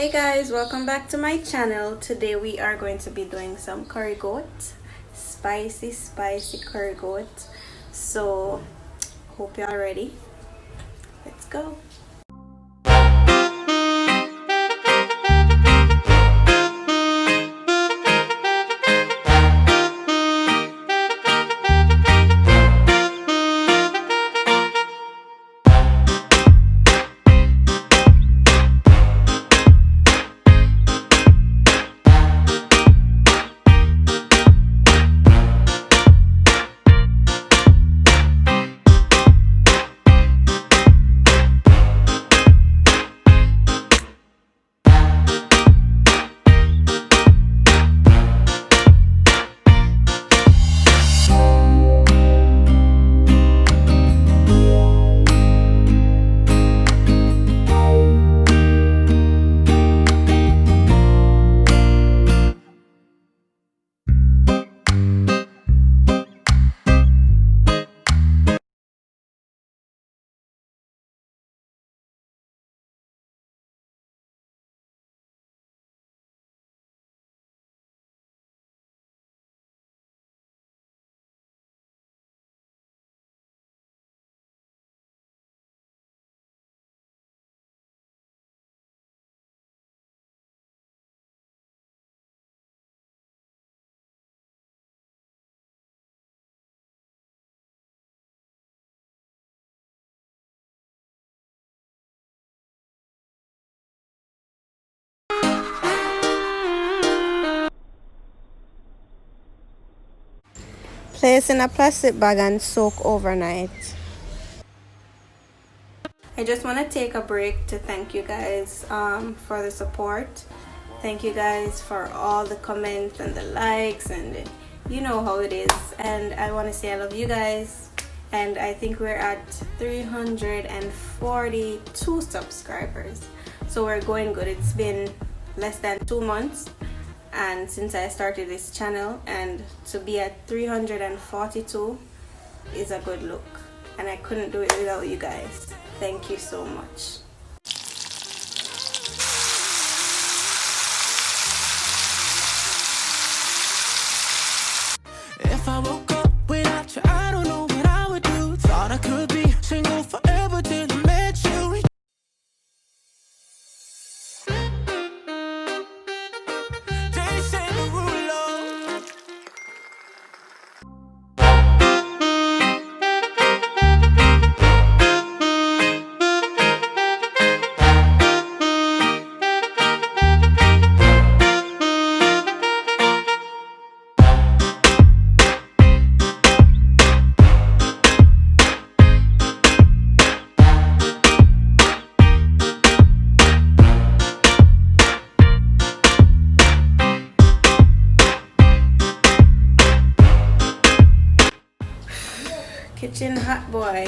Hey guys, welcome back to my channel. Today we are going to be doing some curry goat, spicy curry goat. So hope you are ready. Let's go. Place in a plastic bag and soak overnight. I just want to take a break to thank you guys for the support. Thank you guys for all the comments and the likes, and you know how it is. And I want to say I love you guys. And I think we're at 342 subscribers. So we're going good. It's been less than 2 months and since I started this channel, and to be at 342 is a good look, and I couldn't do it without you guys. Thank you so much. If I woke up without you, I don't know what I would do. Thought I could be single forever till I met you. They say the rule of kitchen hot boy.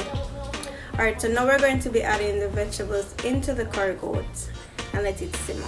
Alright, so now we're going to be adding the vegetables into the curry goat and let it simmer.